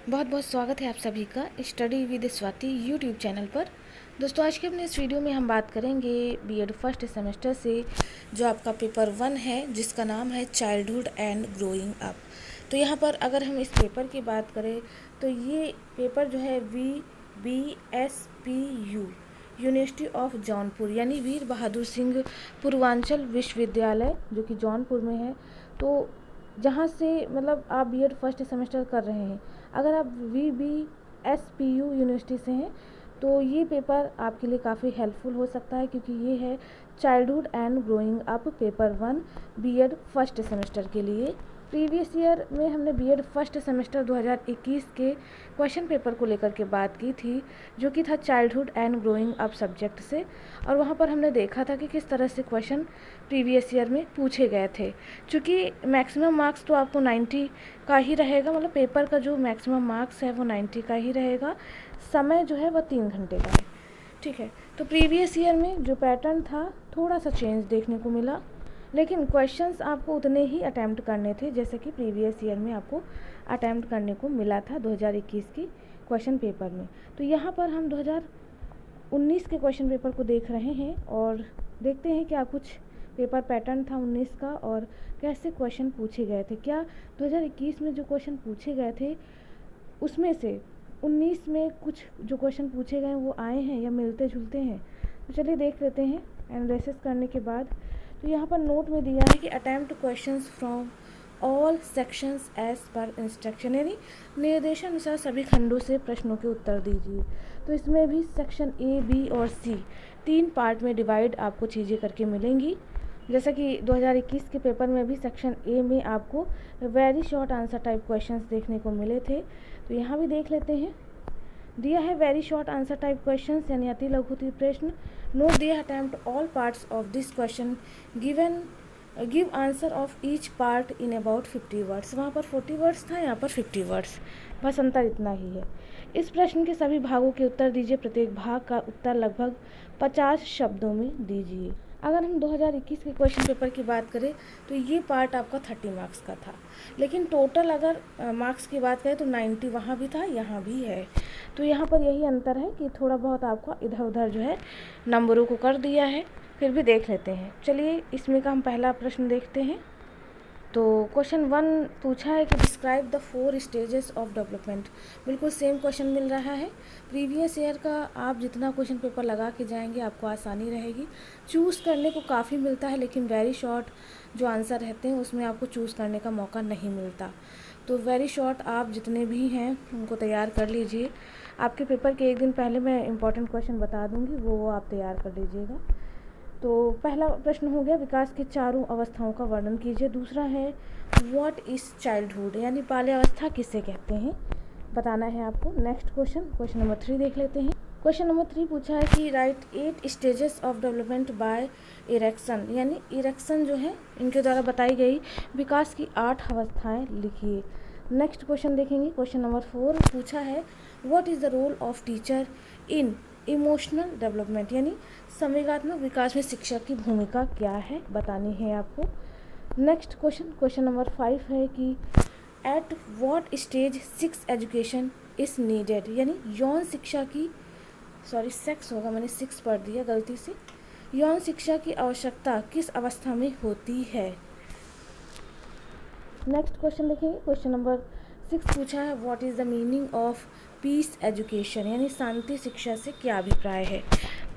बहुत बहुत स्वागत है आप सभी का study with Swati YouTube channel पर। दोस्तों, आज के अपने इस वीडियो में हम बात करेंगे बीएड फर्स्ट सेमेस्टर से जो आपका पेपर 1 है, जिसका नाम है चाइल्डहुड एंड ग्रोइंग अप। तो यहाँ पर अगर हम इस पेपर की बात करें तो ये पेपर जो है VBSPU यूनिवर्सिटी ऑफ जौनपुर यानी वीर बहादुर सिंह पूर्वांचल विश्वविद्यालय जो कि जौनपुर में है, तो जहाँ से मतलब आप बीएड फर्स्ट सेमेस्टर कर रहे हैं, अगर आप VBSPU यूनिवर्सिटी से हैं तो ये पेपर आपके लिए काफ़ी हेल्पफुल हो सकता है, क्योंकि ये है childhood and growing up paper 1 BEd first semester के लिए। प्रीवियस ईयर में हमने बीएड फर्स्ट सेमेस्टर 2021 के क्वेश्चन पेपर को लेकर के बात की थी, जो कि था childhood and growing up subject से, और वहाँ पर हमने देखा था कि किस तरह से क्वेश्चन प्रीवियस ईयर में पूछे गए थे। चूँकि मैक्सिमम मार्क्स तो आपको 90 का ही रहेगा, मतलब पेपर का जो मैक्सिमम मार्क्स है वो 90 का ही रहेगा, समय जो है वह 3 घंटे का है। ठीक है, तो प्रीवियस ईयर में जो पैटर्न था थोड़ा सा चेंज देखने को मिला, लेकिन क्वेश्चंस आपको उतने ही अटैम्प्ट करने थे जैसे कि प्रीवियस ईयर में आपको अटैम्प्ट करने को मिला था 2021 की क्वेश्चन पेपर में। तो यहाँ पर हम 2019 के क्वेश्चन पेपर को देख रहे हैं और देखते हैं क्या कुछ पेपर पैटर्न था 19 का और कैसे क्वेश्चन पूछे गए थे। क्या 2021 में जो क्वेश्चन पूछे गए थे उसमें से 19 में कुछ जो क्वेश्चन पूछे गए वो आए हैं या मिलते जुलते हैं। तो चलिए देख लेते हैं एनालिसिस करने के बाद। तो यहाँ पर नोट में दिया है कि attempt questions from all sections as per instruction, यानी निर्देशानुसार सभी खंडों से प्रश्नों के उत्तर दीजिए। तो इसमें भी सेक्शन A, B और C 3 पार्ट में डिवाइड आपको चीज़ें करके मिलेंगी। जैसा कि 2021 के पेपर में भी सेक्शन A में आपको very short answer type questions देखने को मिले थे, तो यहाँ भी देख लेते हैं। दिया है very short answer type questions यानी अति लघुति प्रश्न। नोट दिया attempt all parts of this question give answer of each part in about 50 words. वहाँ पर 40 वर्ड्स था, यहाँ पर 50 वर्ड्स, बस अंतर इतना ही है। इस प्रश्न के सभी भागों के उत्तर दीजिए, प्रत्येक भाग का उत्तर लगभग 50 शब्दों में दीजिए। अगर हम 2021 के क्वेश्चन पेपर की बात करें तो ये पार्ट आपका 30 मार्क्स का था, लेकिन टोटल अगर मार्क्स की बात करें तो 90 वहाँ भी था, यहाँ भी है। तो यहाँ पर यही अंतर है कि थोड़ा बहुत आपका इधर उधर जो है नंबरों को कर दिया है, फिर भी देख लेते हैं। चलिए इसमें का हम पहला प्रश्न देखते हैं। तो क्वेश्चन 1 पूछा है कि describe the 4 stages of development. बिल्कुल सेम क्वेश्चन मिल रहा है प्रीवियस ईयर का। आप जितना क्वेश्चन पेपर लगा के जाएंगे आपको आसानी रहेगी। चूज़ करने को काफ़ी मिलता है, लेकिन वेरी शॉर्ट जो आंसर रहते हैं उसमें आपको चूज़ करने का मौका नहीं मिलता। तो वेरी शॉर्ट आप जितने भी हैं उनको तैयार कर लीजिए। आपके पेपर के एक दिन पहले मैं इंपॉर्टेंट क्वेश्चन बता दूँगी, वो आप तैयार कर लीजिएगा। तो पहला प्रश्न हो गया विकास की चारों अवस्थाओं का वर्णन कीजिए। दूसरा है व्हाट इज़ चाइल्डहुड, यानी बाल्यावस्था किसे कहते हैं, बताना है आपको। नेक्स्ट क्वेश्चन नंबर 3 देख लेते हैं। क्वेश्चन नंबर 3 पूछा है कि right 8 stages of development bye erection, यानी इरेक्शन जो है इनके द्वारा बताई गई विकास की 8 अवस्थाएं लिखिए। नेक्स्ट क्वेश्चन देखेंगे। क्वेश्चन नंबर 4 पूछा है what is the role of teacher in emotional development, यानी संवेगात्मक विकास में शिक्षक की भूमिका क्या है, बतानी है आपको। नेक्स्ट क्वेश्चन नंबर 5 है कि at what stage sex education is needed, यानी यौन शिक्षा की सेक्स होगा, मैंने 6 पढ़ दिया गलती से। यौन शिक्षा की आवश्यकता किस अवस्था में होती है। नेक्स्ट क्वेश्चन देखेंगे। क्वेश्चन नंबर 6 पूछा है what is the meaning of peace education, यानी शांति शिक्षा से क्या अभिप्राय है।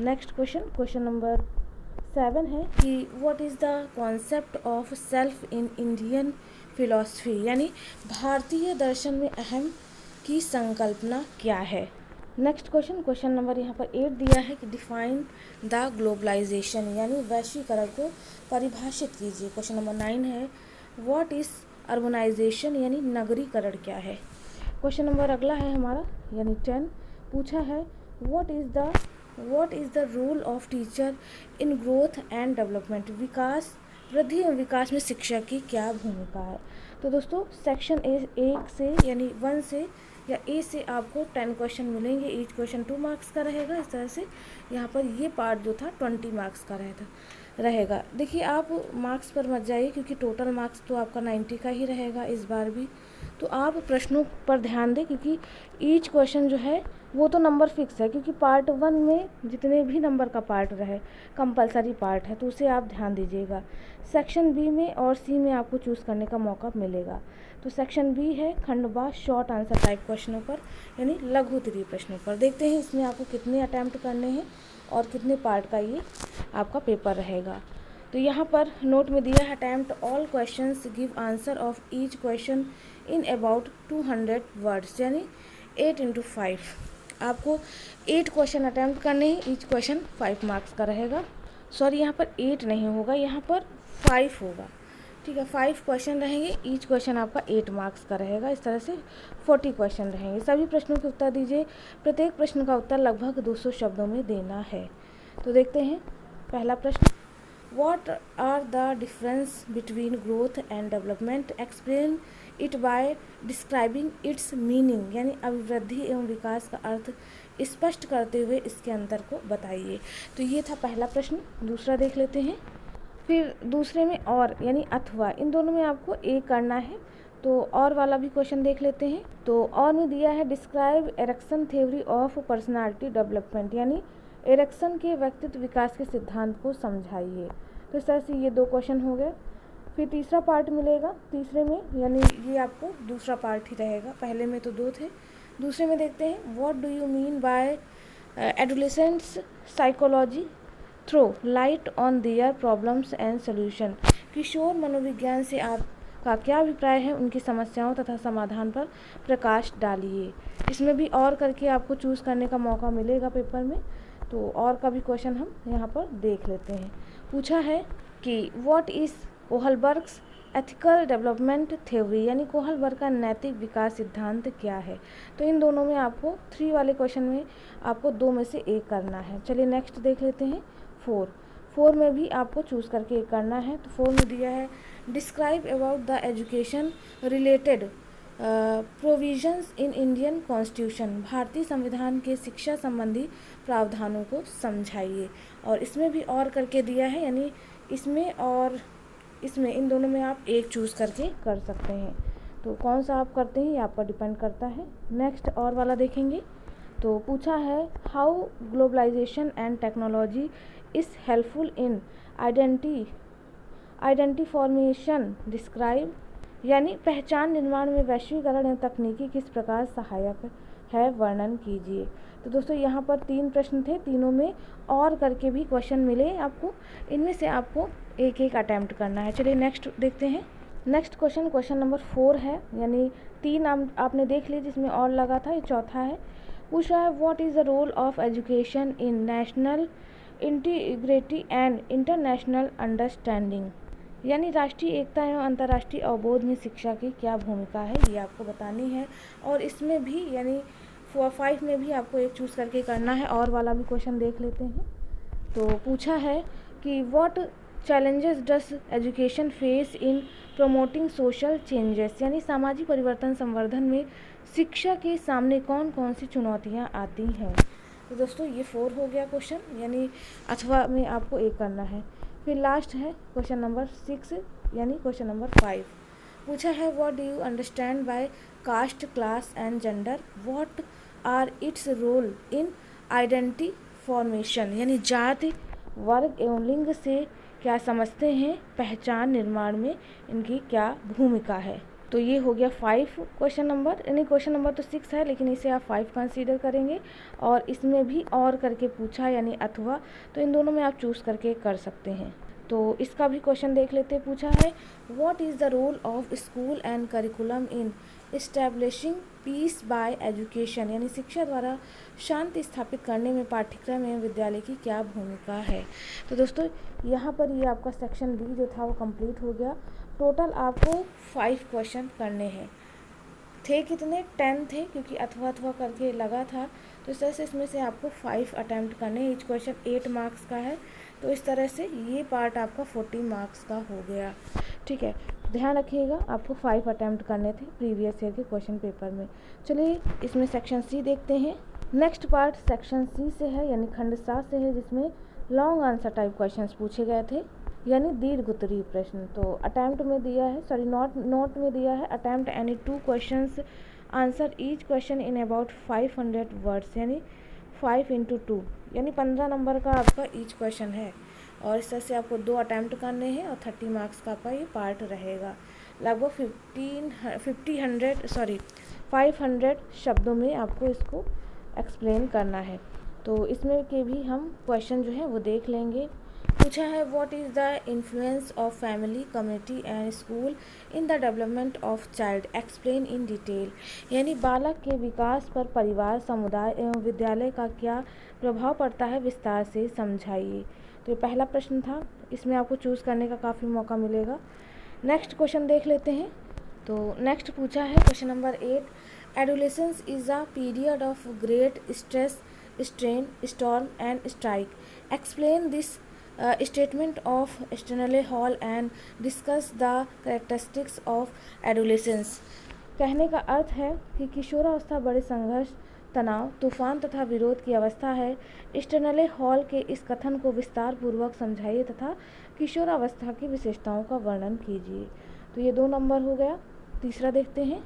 नेक्स्ट क्वेश्चन नंबर 7 है कि what is the concept of self in Indian philosophy, यानी भारतीय दर्शन में अहम की संकल्पना क्या है। नेक्स्ट क्वेश्चन नंबर यहाँ पर 8 दिया है कि डिफाइन द ग्लोबलाइजेशन, यानी वैश्वीकरण को परिभाषित कीजिए। क्वेश्चन नंबर 9 है व्हाट इज़ अर्बनाइजेशन, यानी नगरीकरण क्या है। क्वेश्चन नंबर अगला है हमारा यानी 10 पूछा है what is the role of teacher in growth and development, विकास वृद्धि एवं विकास में शिक्षक की क्या भूमिका है। तो दोस्तों सेक्शन 1 से यानी 1 से या ए से आपको 10 क्वेश्चन मिलेंगे। ईच क्वेश्चन 2 मार्क्स का रहेगा। इस तरह से यहाँ पर ये पार्ट जो था 20 मार्क्स का रहेगा। देखिए आप मार्क्स पर मत जाइए, क्योंकि टोटल मार्क्स तो आपका 90 का ही रहेगा इस बार भी। तो आप प्रश्नों पर ध्यान दें, क्योंकि ईच क्वेश्चन जो है वो तो नंबर फिक्स है, क्योंकि पार्ट 1 में जितने भी नंबर का पार्ट रहे कंपलसरी पार्ट है, तो उसे आप ध्यान दीजिएगा। सेक्शन बी में और सी में आपको चूज़ करने का मौका मिलेगा। तो सेक्शन बी है खंडवा शॉर्ट आंसर टाइप क्वेश्चनों पर, यानी लघु उत्तरीय प्रश्नों पर। देखते हैं इसमें आपको कितने अटैम्प्ट करने हैं और कितने पार्ट का ये आपका पेपर रहेगा। तो यहाँ पर नोट में दिया है attempt all questions, give answer of each question in about 200 words, यानी 8 × 5। आपको 8 क्वेश्चन अटैम्प्ट करने हैं, ईच क्वेश्चन 5 मार्क्स का रहेगा। सॉरी, यहाँ पर 8 नहीं होगा, यहाँ पर 5 होगा। ठीक है, 5 क्वेश्चन रहेंगे, ईच क्वेश्चन आपका 8 मार्क्स का रहेगा। इस तरह से 40 क्वेश्चन रहेंगे। सभी प्रश्नों के उत्तर दीजिए। प्रत्येक प्रश्न का उत्तर लगभग 200 शब्दों में देना है। तो देखते हैं पहला प्रश्न, What are the difference between growth and development? Explain it by describing its meaning. यानी अभिवृद्धि एवं विकास का अर्थ स्पष्ट करते हुए इसके अंतर को बताइए। तो ये था पहला प्रश्न। दूसरा देख लेते हैं। फिर दूसरे में और यानी अथवा, इन दोनों में आपको एक करना है। तो और वाला भी क्वेश्चन देख लेते हैं। तो और में दिया है describe Ericsson theory of personality development, यानी एरिक्सन के व्यक्तित्व विकास के सिद्धांत को समझाइए। तो इस तरह से ये 2 क्वेश्चन हो गए। फिर तीसरा पार्ट मिलेगा तीसरे में, यानी ये आपको दूसरा पार्ट ही रहेगा, पहले में तो 2 थे। दूसरे में देखते हैं, what do you mean by adolescents psychology throw light on their problems and solution. किशोर मनोविज्ञान से आपका क्या अभिप्राय है, उनकी समस्याओं तथा समाधान पर प्रकाश डालिए। इसमें भी और करके आपको चूज़ करने का मौका मिलेगा पेपर में। तो और का भी क्वेश्चन हम यहाँ पर देख लेते हैं। पूछा है कि what is Kohlberg's ethical development theory, यानी कोहलबर्ग का नैतिक विकास सिद्धांत क्या है। तो इन दोनों में आपको 3 वाले क्वेश्चन में आपको 2 में से 1 करना है। चलिए नेक्स्ट देख लेते हैं 4 में भी आपको चूज़ करके 1 करना है। तो 4 में दिया है describe about the education related provisions in Indian constitution. भारतीय संविधान के शिक्षा संबंधी प्रावधानों को समझाइए। और इसमें भी और करके दिया है, यानी इसमें और इसमें, इन दोनों में आप 1 चूज़ करके कर सकते हैं। तो कौन सा आप करते हैं ये आप पर डिपेंड करता है। नेक्स्ट और वाला देखेंगे। तो पूछा है how globalisation and technology is helpful in identity formation describe, यानी पहचान निर्माण में वैश्वीकरण एवं तकनीकी किस प्रकार सहायक है, वर्णन कीजिए। तो दोस्तों यहाँ पर 3 प्रश्न थे, तीनों में और करके भी क्वेश्चन मिले आपको। इनमें से आपको 1 अटैम्प्ट करना है। चलिए नेक्स्ट देखते हैं। नेक्स्ट क्वेश्चन नंबर 4 है, यानी 3 आपने देख ली जिसमें और लगा था, ये चौथा है। पूछ रहा है what is the role of education in national integrity and international understanding, यानी राष्ट्रीय एकता एवं अंतर्राष्ट्रीय अवबोध में शिक्षा की क्या भूमिका है, ये आपको बतानी है। और इसमें भी यानी 5 में भी आपको 1 चूज़ करके करना है। और वाला भी क्वेश्चन देख लेते हैं। तो पूछा है कि what challenges does education face in promoting social changes, यानी सामाजिक परिवर्तन संवर्धन में शिक्षा के सामने कौन कौन सी चुनौतियाँ आती हैं। तो दोस्तों ये 4 हो गया क्वेश्चन, यानी अथवा में आपको 1 करना है। फिर लास्ट है क्वेश्चन नंबर 6, यानी क्वेश्चन नंबर 5। पूछा है what do you understand by caste, class and gender, what are its role in identity formation, यानी जाति, वर्ग एवं लिंग से क्या समझते हैं, पहचान निर्माण में इनकी क्या भूमिका है। तो ये हो गया 5 क्वेश्चन नंबर, यानी क्वेश्चन नंबर तो 6 है लेकिन इसे आप 5 कंसीडर करेंगे। और इसमें भी और करके पूछा यानी अथवा, तो इन दोनों में आप चूज़ करके कर सकते हैं। तो इसका भी क्वेश्चन देख लेते हैं। पूछा है what is the role of school and curriculum in establishing peace by education, यानी शिक्षा द्वारा शांति स्थापित करने में पाठ्यक्रम एवं विद्यालय की क्या भूमिका है। तो दोस्तों यहाँ पर ये आपका सेक्शन बी जो था वो कंप्लीट हो गया। टोटल आपको 5 क्वेश्चन करने हैं। थे कितने, 10 थे, क्योंकि अथवा करके लगा था। तो इस तरह से इसमें से आपको 5 अटैम्प्ट करने हैं। ईच क्वेश्चन 8 मार्क्स का है। तो इस तरह से ये पार्ट आपका 40 मार्क्स का हो गया। ठीक है, ध्यान रखिएगा आपको 5 अटैम्प्ट करने थे प्रीवियस ईयर के क्वेश्चन पेपर में। चलिए इसमें सेक्शन सी देखते हैं। नेक्स्ट पार्ट सेक्शन सी से है, यानी खंड 7 से है, जिसमें लॉन्ग आंसर टाइप क्वेश्चंस पूछे गए थे। यानी दीर्घ उत्तरीय प्रश्न। तो अटेम्प्ट में दिया है, सॉरी नोट में दिया है, attempt any 2 questions, answer each question in about 500 words, यानी 5 × 2 यानी 15 नंबर का आपका ईच क्वेश्चन है। और इस तरह से आपको 2 अटैम्प्ट करने हैं और 30 मार्क्स का आपका ये पार्ट रहेगा। लगभग 500 शब्दों में आपको इसको एक्सप्लेन करना है। तो इसमें के भी हम क्वेश्चन जो है वो देख लेंगे। पूछा है what is the influence of family, community and school in the development of child, explain in detail, यानी बालक के विकास पर परिवार, समुदाय एवं विद्यालय का क्या प्रभाव पड़ता है, विस्तार से समझाइए। तो ये पहला प्रश्न था, इसमें आपको चूज़ करने का काफ़ी मौका मिलेगा। नेक्स्ट क्वेश्चन देख लेते हैं। तो नेक्स्ट पूछा है question number 8, adolescence is a period of great stress, strain, storm and strike, explain this statement of Stanley hall and discuss the characteristics of adolescence. कहने का अर्थ है कि किशोरावस्था बड़े संघर्ष, तनाव, तूफान तथा विरोध की अवस्था है। स्टेनले हॉल के इस कथन को विस्तार पूर्वक समझाइए तथा किशोरावस्था की विशेषताओं का वर्णन कीजिए। तो ये 2 नंबर हो गया। तीसरा देखते हैं।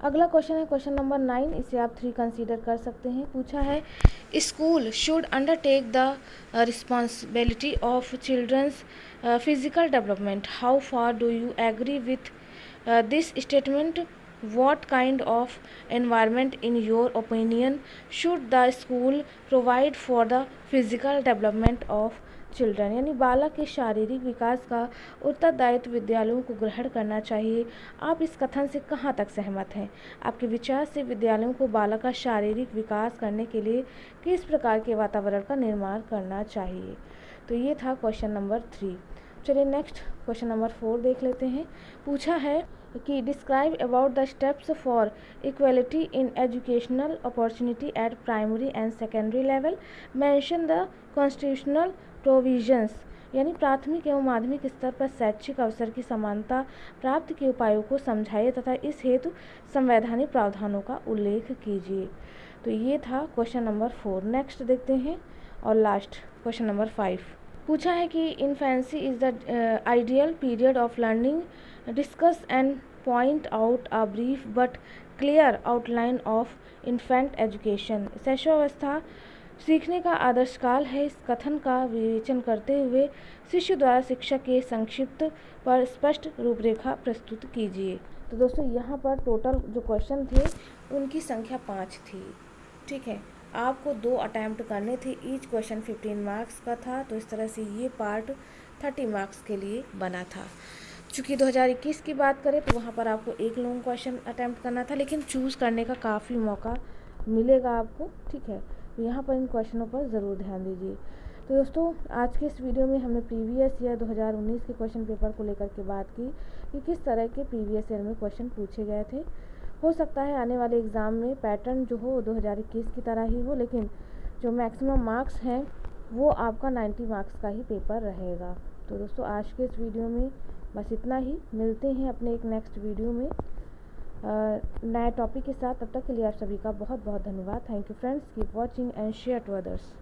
अगला क्वेश्चन है क्वेश्चन नंबर 9, इसे आप 3 कंसीडर कर सकते हैं। पूछा है school should undertake the responsibility of children's physical development, how far do you agree with this statement, what kind of environment in your opinion should the school provide for the physical development of children, यानी बालक के शारीरिक विकास का उत्तरदायित्व विद्यालयों को ग्रहण करना चाहिए। आप इस कथन से कहाँ तक सहमत हैं? आपके विचार से विद्यालयों को बालक का शारीरिक विकास करने के लिए किस प्रकार के वातावरण का निर्माण करना चाहिए? तो ये था क्वेश्चन नंबर 3। चलिए नेक्स्ट क्वेश्चन नंबर 4 देख लेते हैं। पूछा है कि describe about the steps for equality in educational opportunity eight primary and secondary level, mention the constitutional provisions, यानी प्राथमिक एवं माध्यमिक स्तर पर शैक्षिक अवसर की समानता प्राप्ति के उपायों को समझाइए तथा इस हेतु संवैधानिक प्रावधानों का उल्लेख कीजिए। तो ये था क्वेश्चन नंबर 4। नेक्स्ट देखते हैं और लास्ट क्वेश्चन नंबर 5। पूछा है कि infancy is the ideal period of learning, discuss and point out a brief but clear outline of infant education, शैशवावस्था सीखने का आदर्श काल है। इस कथन का विवेचन करते हुए शिशु द्वारा शिक्षा के संक्षिप्त पर स्पष्ट रूपरेखा प्रस्तुत कीजिए। तो दोस्तों यहाँ पर टोटल जो क्वेश्चन थे उनकी संख्या 5 थी। ठीक है, आपको 2 अटैम्प्ट करने थे, ईच क्वेश्चन 15 मार्क्स का था। तो इस तरह से ये पार्ट 30 मार्क्स के लिए बना था। चूँकि 2021 की बात करें तो वहाँ पर आपको 1 लॉन्ग क्वेश्चन अटैम्प्ट करना था, लेकिन चूज़ करने का काफ़ी मौका मिलेगा आपको। ठीक है, तो यहाँ पर इन क्वेश्चनों पर ज़रूर ध्यान दीजिए। तो दोस्तों आज के इस वीडियो में हमने प्रीवियस ईयर 2019 के क्वेश्चन पेपर को लेकर के बात की कि किस तरह के प्रीवियस ईयर में क्वेश्चन पूछे गए थे। हो सकता है आने वाले एग्ज़ाम में पैटर्न जो हो 2021 की तरह ही हो, लेकिन जो मैक्सिमम मार्क्स हैं वो आपका 90 मार्क्स का ही पेपर रहेगा। तो दोस्तों आज के इस वीडियो में बस इतना ही। मिलते हैं अपने एक नेक्स्ट वीडियो में नए टॉपिक के साथ। तब तक के लिए आप सभी का बहुत बहुत धन्यवाद। Thank you friends, keep watching and share to others.